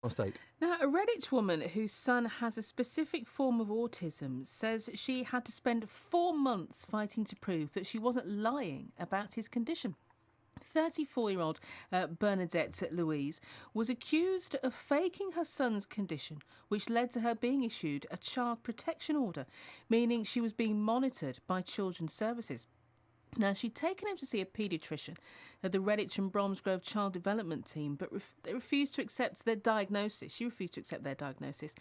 State. Now, a Redditch woman whose son has a specific form of autism says she had to spend 4 months fighting to prove that she wasn't lying about his condition. 34-year-old Bernadette Louise was accused of faking her son's condition, which led to her being issued a child protection order, meaning she was being monitored by Children's Services. Now, she'd taken him to see a paediatrician at the Redditch and Bromsgrove Child Development Team, but they refused to accept their diagnosis. She refused to accept their diagnosis.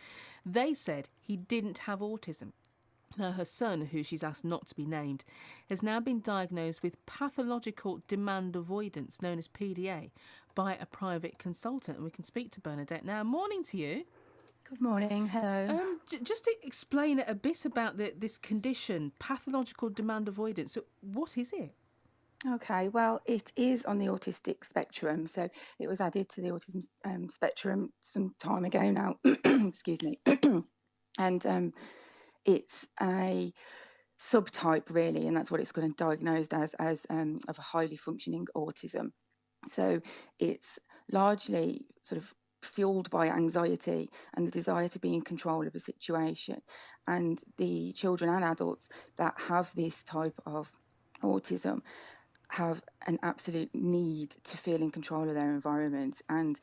They said he didn't have autism. Now, her son, who she's asked not to be named, has now been diagnosed with pathological demand avoidance, known as PDA, by a private consultant. And we can speak to Bernadette now. Morning to you. Good morning. Hello. Just to explain a bit about this condition, pathological demand avoidance. So what is it? Okay, well, it is on the autistic spectrum. So it was added to the autism spectrum some time ago now. Excuse me. And it's a subtype, really, and that's what it's kind of diagnosed as of a highly functioning autism. So it's largely sort of fueled by anxiety and the desire to be in control of a situation. And the children and adults that have this type of autism have an absolute need to feel in control of their environment and,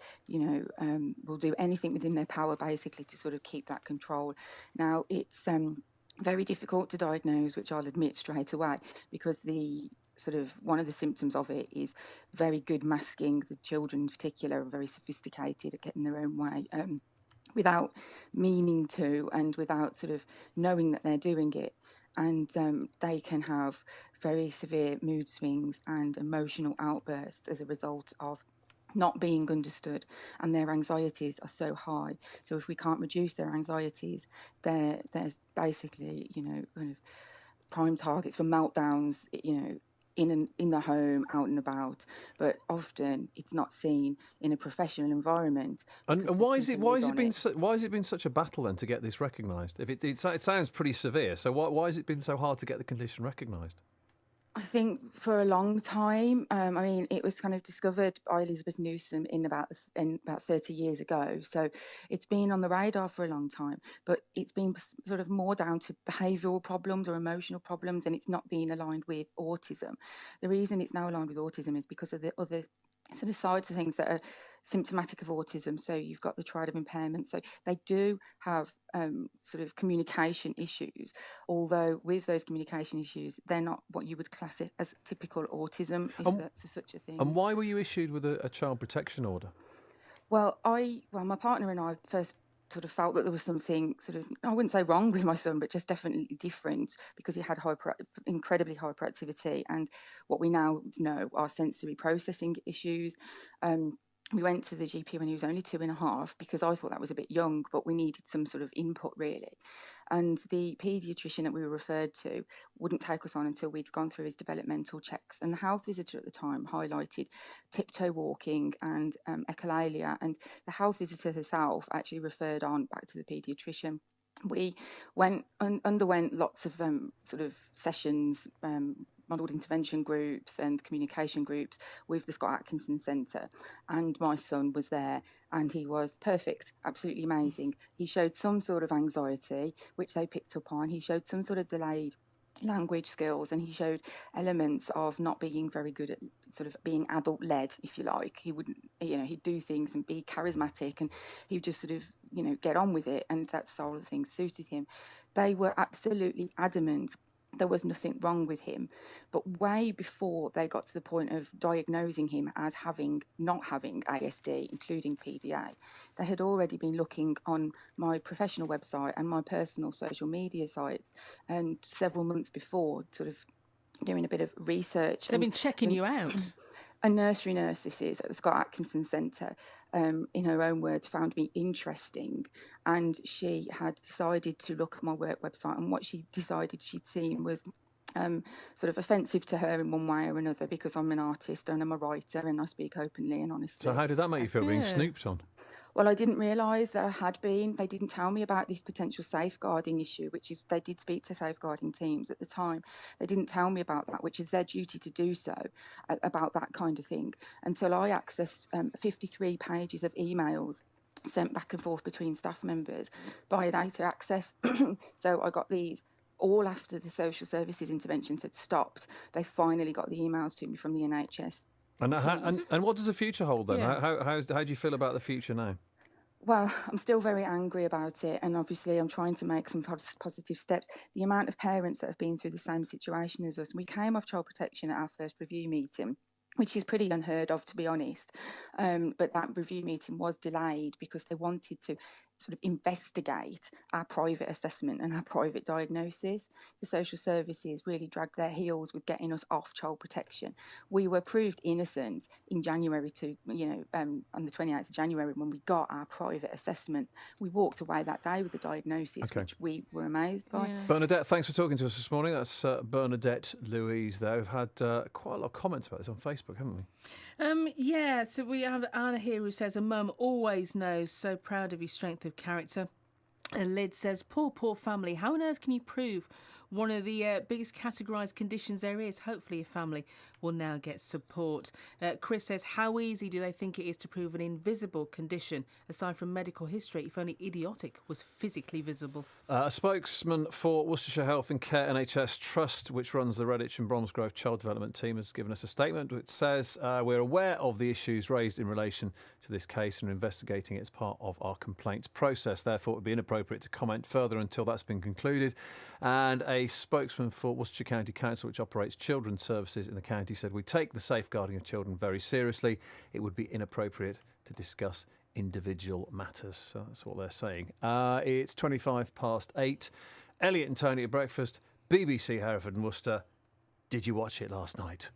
will do anything within their power, basically, to sort of keep that control. Now, it's very difficult to diagnose, which I'll admit straight away, because one of the symptoms of it is very good masking. The children in particular are very sophisticated at getting their own way without meaning to and without sort of knowing that they're doing it. And they can have very severe mood swings and emotional outbursts as a result of not being understood, and their anxieties are so high. So if we can't reduce their anxieties, there's basically, kind of prime targets for meltdowns, in the home, out and about. But often it's not seen in a professional environment. And why has it been such a battle then to get this recognised? If it sounds pretty severe, so why has it been so hard to get the condition recognised? I think for a long time, it was kind of discovered by Elizabeth Newsom in about 30 years ago. So it's been on the radar for a long time, but it's been sort of more down to behavioural problems or emotional problems, and it's not been aligned with autism. The reason it's now aligned with autism is because of the other sort of sides of things that are symptomatic of autism. So you've got the triad of impairments. So they do have sort of communication issues, although with those communication issues, they're not what you would class it as typical autism, if that's such a thing. And why were you issued with a child protection order? Well, my partner and I first sort of felt that there was something sort of, I wouldn't say wrong with my son, but just definitely different, because he had incredibly hyperactivity and what we now know are sensory processing issues. We went to the GP when he was only 2.5 because I thought that was a bit young, but we needed some sort of input, really. And the paediatrician that we were referred to wouldn't take us on until we'd gone through his developmental checks. And the health visitor at the time highlighted tiptoe walking and echolalia. And the health visitor herself actually referred on back to the paediatrician. We underwent lots of sort of sessions, modelled intervention groups and communication groups with the Scott Atkinson Centre, and my son was there, and he was perfect, absolutely amazing. He showed some sort of anxiety, which they picked up on. He showed some sort of delayed language skills, and he showed elements of not being very good at sort of being adult-led, if you like. He wouldn't, he'd do things and be charismatic, and he would just sort of, get on with it, and that style of things suited him. They were absolutely adamant there was nothing wrong with him. But way before they got to the point of diagnosing him as not having ASD, including PDA, they had already been looking on my professional website and my personal social media sites, and several months before, sort of doing a bit of research. So they've been checking you out. A nursery nurse, this is, at the Scott Atkinson Centre, in her own words, found me interesting, and she had decided to look at my work website, and what she decided she'd seen was sort of offensive to her in one way or another, because I'm an artist and I'm a writer and I speak openly and honestly. So how did that make you feel, being snooped on? Well, I didn't realise that I had been. They didn't tell me about this potential safeguarding issue, which is, they did speak to safeguarding teams at the time. They didn't tell me about that, which is their duty to do so, about that kind of thing, until I accessed 53 pages of emails sent back and forth between staff members via data access. So I got these all after the social services interventions had stopped. They finally got the emails to me from the NHS. And what does the future hold then? Yeah. How do you feel about the future now? Well, I'm still very angry about it, and obviously I'm trying to make some positive steps. The amount of parents that have been through the same situation as us, we came off child protection at our first review meeting, which is pretty unheard of, to be honest. But that review meeting was delayed because they wanted to sort of investigate our private assessment and our private diagnosis. The social services really dragged their heels with getting us off child protection. We were proved innocent in January on the 28th of January when we got our private assessment. We walked away that day with a diagnosis, which we were amazed by. Yeah. Bernadette, thanks for talking to us this morning. That's Bernadette Louise there. We've had quite a lot of comments about this on Facebook, haven't we? Yeah, so we have Anna here who says, a mum always knows, so proud of your strength of character. And Lyd says, poor family, how on earth can you prove one of the biggest categorised conditions there is? Hopefully a family will now get support. Chris says, how easy do they think it is to prove an invisible condition, aside from medical history, if only idiotic was physically visible? A spokesman for Worcestershire Health and Care NHS Trust, which runs the Redditch and Bromsgrove Child Development Team, has given us a statement which says, we're aware of the issues raised in relation to this case and are investigating it as part of our complaints process. Therefore, it would be inappropriate to comment further until that's been concluded. And a spokesman for Worcestershire County Council, which operates children's services in the county, said, we take the safeguarding of children very seriously. It would be inappropriate to discuss individual matters. So that's what they're saying. It's 8:25. Elliot and Tony at breakfast, BBC Hereford and Worcester. Did you watch it last night?